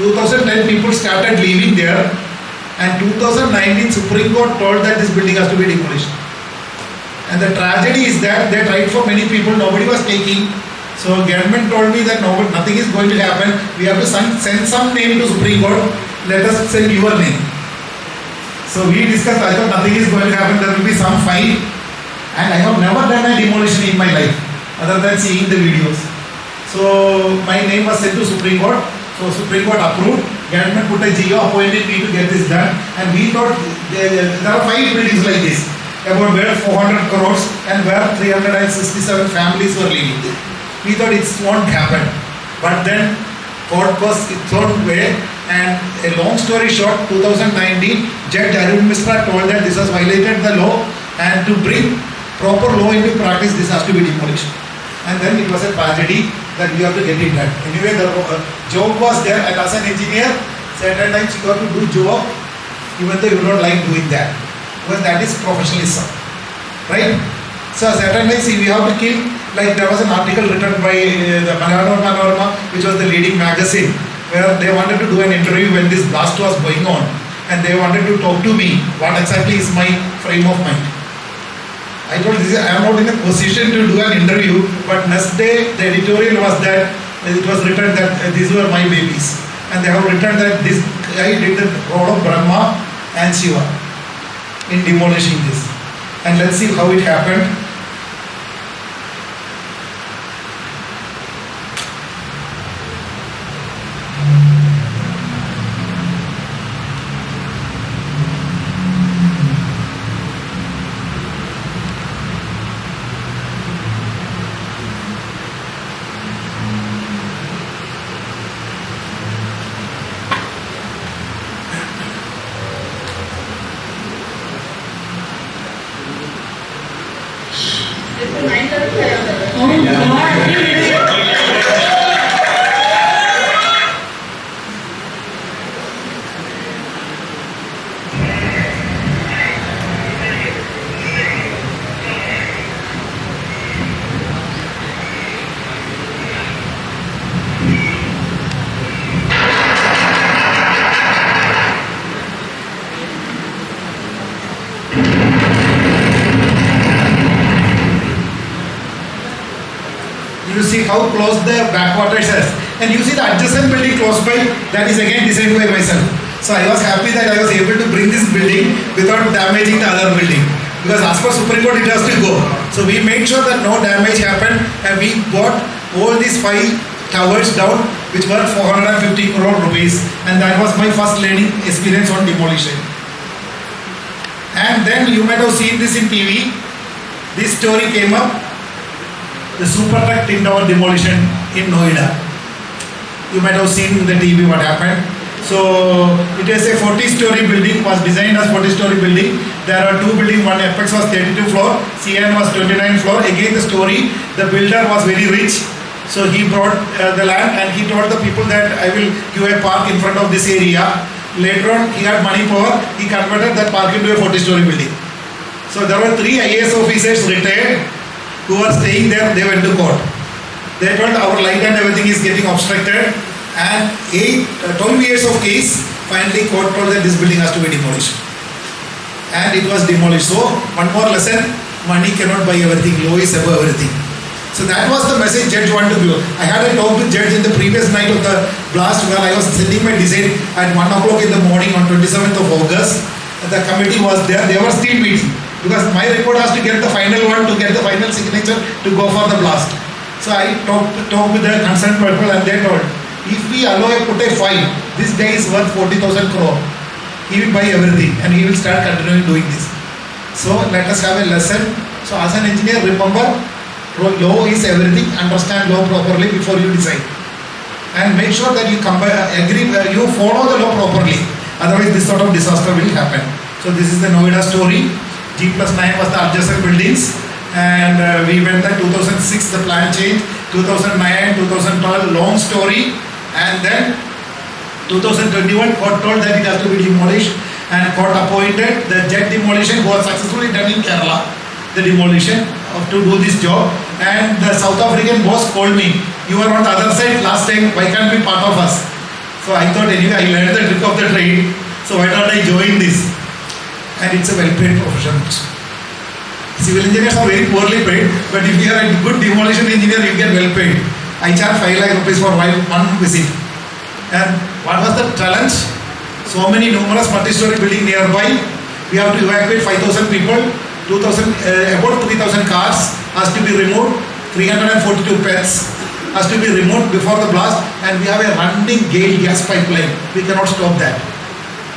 2010 people started leaving there, and 2019 Supreme Court told that this building has to be demolished. And the tragedy is that they tried for many people, nobody was taking. So government told me that nothing is going to happen. We have to send some name to Supreme Court. Let us send your name. So we discussed. I thought nothing is going to happen. There will be some fight. And I have never done a demolition in my life, other than seeing the videos. So my name was sent to Supreme Court. So Supreme Court approved. Government put a GO, appointed me to get this done. And we thought there are 5 buildings like this, about where 400 crores and where 367 families were living. We thought it won't happen. But then court was thrown away, and a long story short, 2019, Judge Arun Misra told that this has violated the law, and to bring proper law into practice, this has to be demolished. And then it was a tragedy that we have to get it done. Anyway, the job was there, and as an engineer, certain times you have to do job even though you don't like doing that, because that is professionalism, right? So certain times we have to kill. Like there was an article written by the Panorama, which was the leading magazine, where they wanted to do an interview when this blast was going on, and they wanted to talk to me what exactly is my frame of mind. I told this, I am not in a position to do an interview, but next day the editorial was that it was written that these were my babies, and they have written that this guy did the role of Brahma and Shiva in demolishing this. And let's see how it happened. You see how close the backwaters is, and you see the adjacent building close by, that is again designed by myself. So I was happy that I was able to bring this building without damaging the other building, because as per Supreme Court it has to go. So we made sure that no damage happened, and we got all these 5 towers down, which were 450 crore rupees, and that was my first learning experience on demolition. And then you might have seen this in TV. This story came up, the super truck tin tower demolition in Noida. You might have seen in the TV what happened. So it is a 40-story building, was designed as 40-story building. There are 2 buildings, one apex was 32 floor, CN was 29 floor. Again the story, the builder was very rich. So he brought the land, and he told the people that I will give a park in front of this area. Later on he had money power, he converted that park into a 40-story building. So there were 3 IAS officers retired who were staying there. They went to court. They told our light and everything is getting obstructed, and 12 years of case, finally court told that this building has to be demolished. And it was demolished. So one more lesson, money cannot buy everything, law is above everything. So that was the message Judge wanted to give. I had a talk with Judge in the previous night of the blast, where I was sending my design at 1 o'clock in the morning on 27th of August. The committee was there, they were still meeting, because my report has to get the final one, to get the final signature to go for the blast. So I talked with the concerned people, and they told, if we allow a put a fine, this guy is worth 40,000 crore. He will buy everything, and he will start continuing doing this. So let us have a lesson. So as an engineer, remember, law is everything. Understand law properly before you decide, and make sure that you you follow the law properly. Otherwise, this sort of disaster will happen. So this is the Noida story. G+9 was the adjacent buildings, and we went there 2006. The plan changed. 2009, 2012, long story, and then 2021 court told that it has to be demolished, and court appointed the jet demolition was successfully done in Kerala. The demolition to do this job, and the South African boss called me, you were on the other side last time, why can't be part of us? So I thought anyway I learned the trick of the trade. So why not I join this? And it's a well-paid profession. Civil engineers are very poorly paid, but if you are a good demolition engineer, you get well paid. I charge 5 lakh rupees for one visit. And what was the challenge? So many numerous multi-story building nearby. We have to evacuate 5,000 people, about 3,000 cars has to be removed, 342 pets has to be removed before the blast, and we have a running gale gas pipeline. We cannot stop that.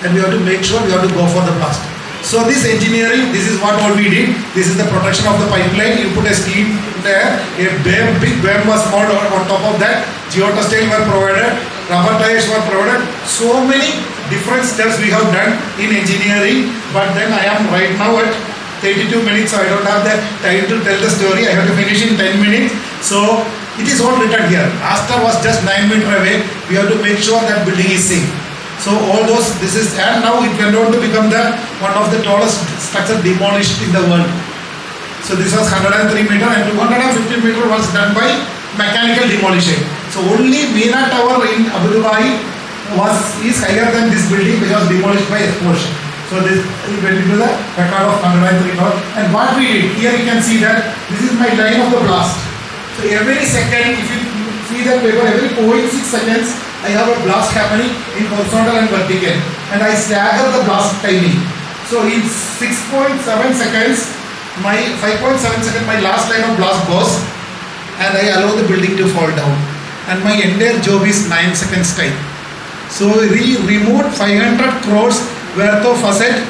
And we have to make sure we have to go for the blast. So this engineering, this is what all we did. This is the protection of the pipeline. You put a steel there, a big berm was poured on top of that. Geotextile were provided, rubber tires were provided. So many different steps we have done in engineering. But then I am right now at 32 minutes, so I don't have the time to tell the story. I have to finish in 10 minutes. So it is all written here. Aster was just 9 meters away. We have to make sure that building is safe. So all those, this is, and now it went on to become the one of the tallest structure demolished in the world. So this was 103 meter and 250 meter was done by mechanical demolition. So only Meena Tower in Abu Dhabi is higher than this building, which was demolished by explosion. So this went into the record of 103 tower. And what we did, here you can see that this is my line of the blast. So every second, if you see that paper, every 0.6 seconds, I have a blast happening in horizontal and vertical, and I stagger the blast timing. So in 6.7 seconds, my 5.7 seconds, my last line of blast goes, and I allow the building to fall down. And my entire job is 9 seconds time. So we removed 500 crores worth of asset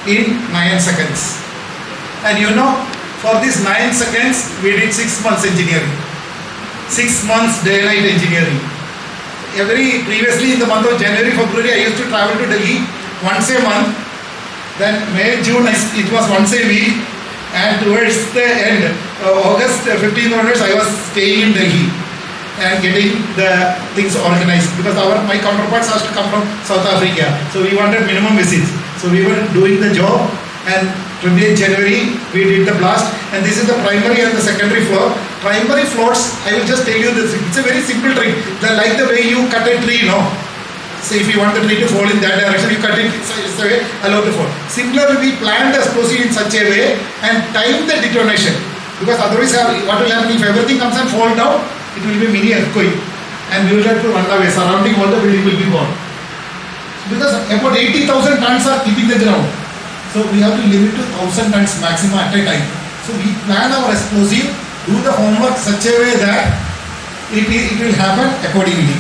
in 9 seconds. And you know, for this 9 seconds, we did 6 months engineering. 6 months daylight engineering. Previously in the month of January, February, I used to travel to Delhi once a month. Then May, June, it was once a week. And towards the end, August 15th onwards, I was staying in Delhi and getting the things organized, because my counterparts has to come from South Africa. So we wanted minimum visits. So we were doing the job, and 28th January, we did the blast. And this is the primary and the secondary floor. Primary floors, I will just tell you this, it's a very simple trick. Like the way you cut a tree, no? So if you want the tree to fall in that direction, you cut it it's the way, allow to fall. Similarly, we plan the explosive in such a way and time the detonation. Because otherwise, what will happen if everything comes and fall down, it will be mini earthquake. And we will have to run away, surrounding all the building will be gone. Because about 80,000 tons are keeping the ground. So we have to limit to 1,000 tons maximum at a time. So we plan our explosive, do the homework such a way that it will happen accordingly.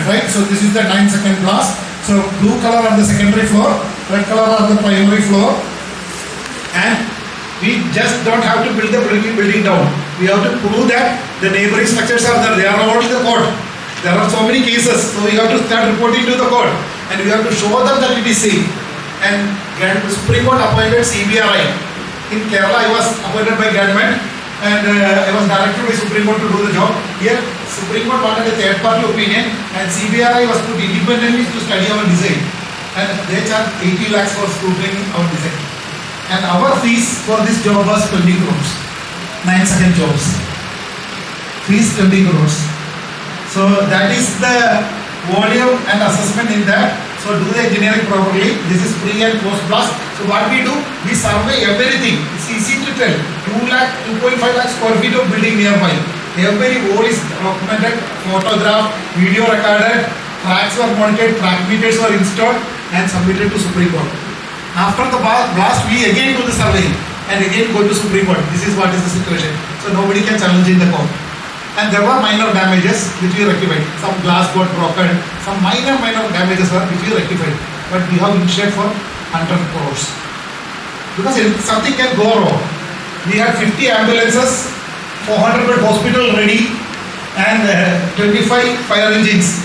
Right? So this is the 9-second blast. So blue color on the secondary floor, red color on the primary floor. And we just don't have to build the building down. We have to prove that the neighboring structures are there. They are all in the court. There are so many cases. So we have to start reporting to the court. And we have to show them that it is safe. And Supreme Court appointed CBRI. In Kerala, I was appointed by government, and I was directed by Supreme Court to do the job. Here, Supreme Court wanted a third-party opinion, and CBRI was put independently to study our design. And they charged 80 lakhs for scrutinizing our design. And our fees for this job was 20 crores. 9-second jobs. Fees 20 crores. So that is the volume and assessment in that. So do the engineering properly. This is pre and post blast. So what we do, we survey everything. It's easy to tell. 2.5 lakh square feet of building nearby. Every wall is documented, photographed, video recorded, tracks were monitored, track meters were installed and submitted to Supreme Court. After the blast, we again do the survey and again go to Supreme Court. This is what is the situation. So nobody can challenge in the court. And there were minor damages which we rectified. Some glass got broken, some minor damages were which we rectified. But we have insured for 100 crores. Because something can go wrong. We had 50 ambulances, 400 bed hospital ready, and 25 fire engines,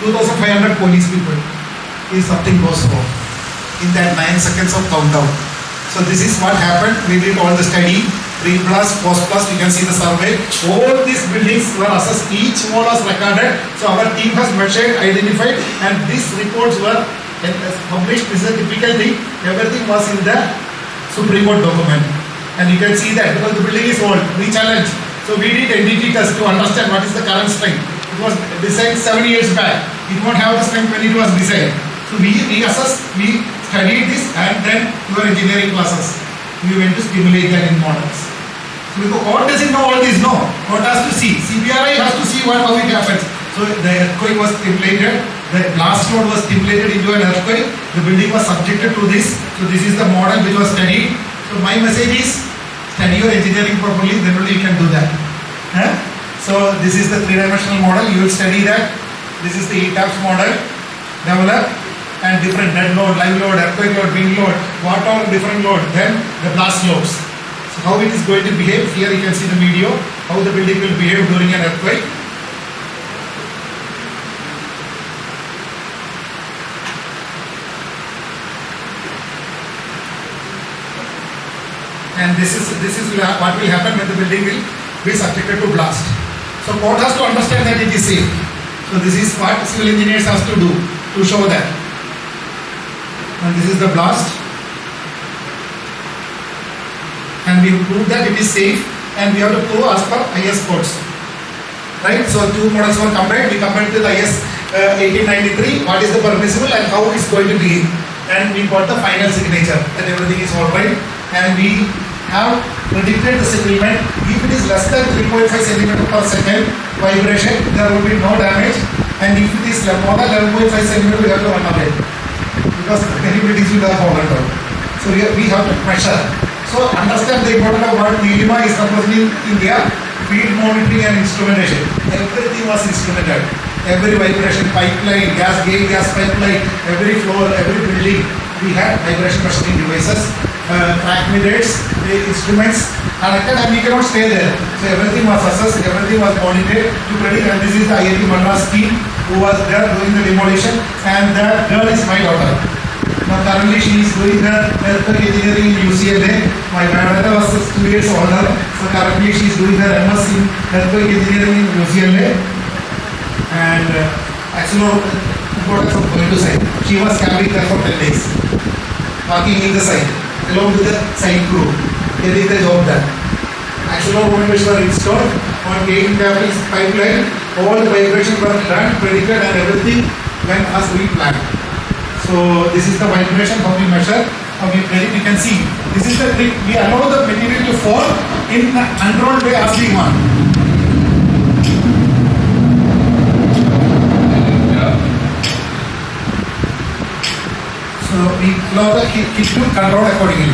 2,500 police people. If something goes wrong in that 9 seconds of countdown. So this is what happened. We did all the study. Pre-blast, post-blast, you can see the survey. All these buildings were assessed, each wall was recorded. So our team has measured, identified, and these reports were published. This is a typical thing. Everything was in the Supreme Court document. And you can see that because the building is old, we challenge. So we did NDT test to understand what is the current strength. It was designed 7 years back. It won't have the strength when it was designed. So we assessed, we studied this, and then your engineering classes, we went to stimulate that in models. So because court doesn't know all this, no. Court has to see. CBRI has to see how it happens. So the earthquake was stimulated, the blast load was stimulated into an earthquake, the building was subjected to this. So this is the model which was studied. So my message is, study your engineering properly, then only you can do that. So this is the three-dimensional model, you will study that. This is the ETAPS model, develop, and different dead load, live load, earthquake load, wind load, what all different load, then the blast loads. So how it is going to behave, here you can see the video, how the building will behave during an earthquake. And this is what will happen when the building will be subjected to blast. So court has to understand that it is safe. So this is what civil engineers has to do to show that. And this is the blast. And we prove that it is safe, and we have to prove as per IS codes. Right? So two models were compared. We compared with IS 1893, what is the permissible and how it is going to be. And we got the final signature that everything is alright. And we have predicted the settlement. If it is less than 3.5 cm per second vibration, there will be no damage. And if it is more than 11.5 cm, we have to run away, because many buildings will have fallen down. So we have to measure. So understand the importance of what NILIMA is supposedly in India. Field monitoring and instrumentation. Everything was instrumented. Every vibration pipeline, gas pipeline, every floor, every building, we had vibration measuring devices, track meters, instruments connected, and we cannot stay there. So everything was assessed, everything was monitored to predict. And this is the IIT Madras team who was there doing the demolition, and that girl is my daughter. Now currently she is doing her earthquake engineering in UCLA. My daughter was 2 years older, so currently she is doing her MS in earthquake engineering in UCLA. And actually, what I was going to say, she was camping there for 10 days, working in the site, along with the site crew, getting the job done. Actually, when we were installed on gain cables pipeline, all the vibrations were done, predicted, and everything went as we planned. So this is the vibration, how we measure, how we predict. You can see, this is the trick. We allow the material to fall in a controlled way as we want. So we allow the kit to control accordingly.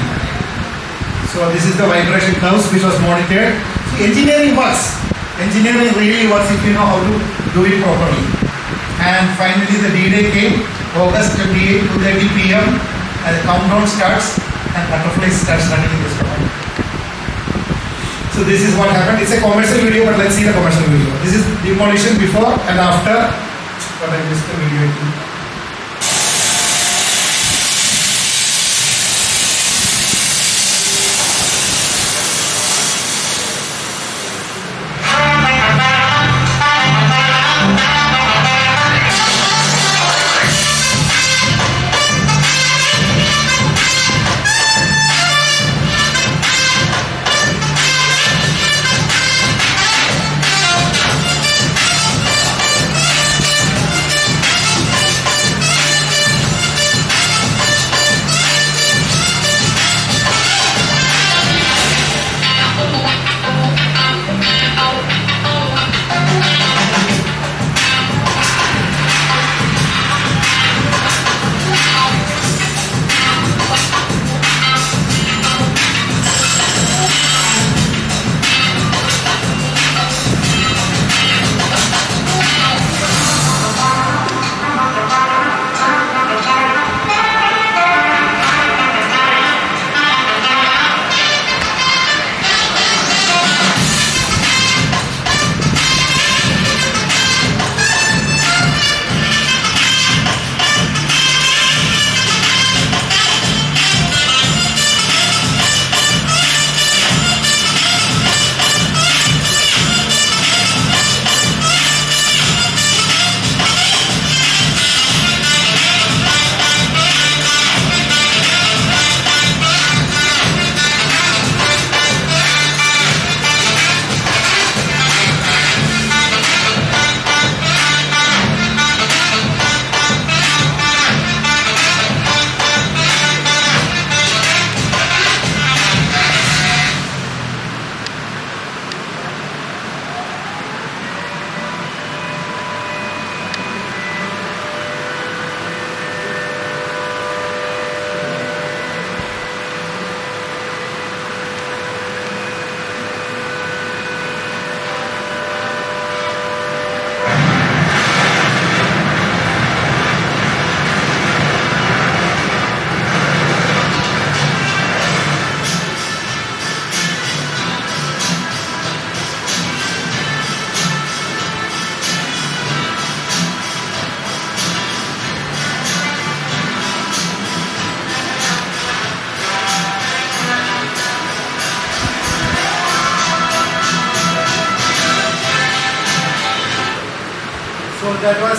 So this is the vibration curves which was monitored. So engineering works. Engineering really works if you know how to do it properly. And finally the D-Day came, August 28, 2:30 p.m. and the countdown starts and butterfly starts running in this program. So this is what happened. It's a commercial video, but let's see the commercial video. This is demolition before and after. But I missed the video. that was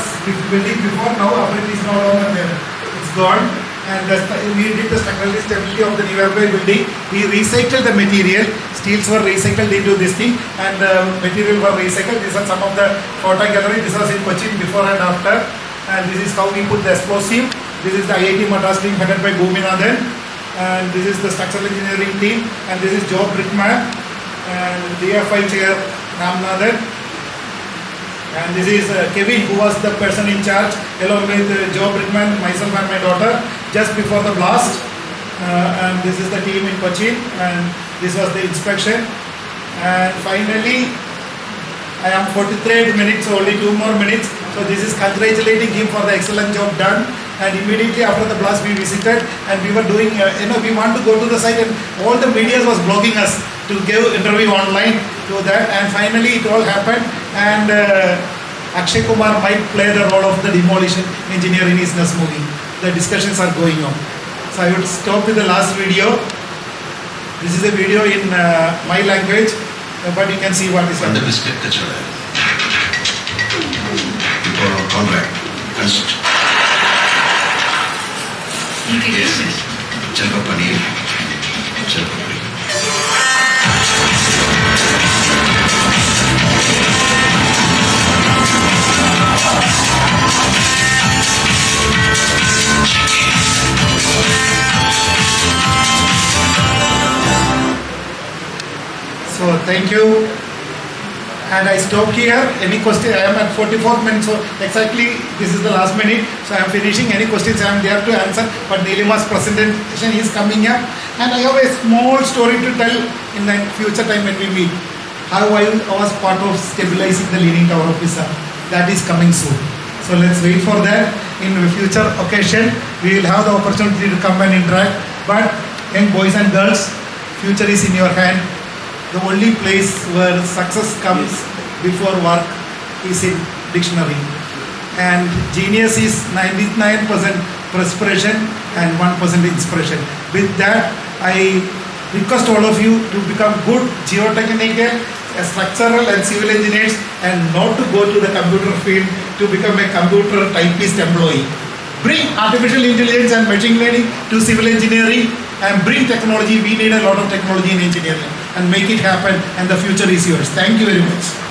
building before, now apparently is no longer there. It's gone. And we did the structural stability of the nearby building. We recycled the material. Steels were recycled into this thing, and material were recycled. These are some of the photo gallery. This was in Cochin before and after. And this is how we put the explosive. This is the IIT Madras team headed by Bhuminathan. And this is the structural engineering team. And this is Joe Brickman. And DFI chair Ramnathan. And this is Kevin, who was the person in charge, along with Joe Brickman, myself and my daughter, just before the blast. And this is the team in Cochin, and this was the inspection. And finally, I am 43 minutes, only 2 more minutes. So this is congratulating him for the excellent job done. And immediately after the blast, we visited, and we were doing, we want to go to the site, and all the media was blocking us to give interview online to that. And finally, it all happened. And Akshay Kumar might play the role of the demolition engineer in his next movie. The discussions are going on. So I would stop with the last video. This is a video in my language, but you can see what is happening. biscuit before contract construction. Yes, Chalpa Paneer, Chalpa Paneer. So thank you, and I stop here. Any question? I am at 44 minutes, so exactly this is the last minute. So I am finishing. Any questions I am there to answer. But Nilima's presentation is coming up, and I have a small story to tell in the future time when we meet. How I was part of stabilizing the Leaning Tower of Pisa. That is coming soon. So let's wait for that. In a future occasion, we will have the opportunity to come and interact. But young boys and girls, future is in your hand. The only place where success comes before work is in dictionary. And genius is 99% perspiration and 1% inspiration. With that, I request all of you to become good geotechnical, structural and civil engineers, and not to go to the computer field to become a computer typist employee. Bring artificial intelligence and machine learning to civil engineering, and bring technology. We need a lot of technology in engineering, and make it happen, and the future is yours. Thank you very much.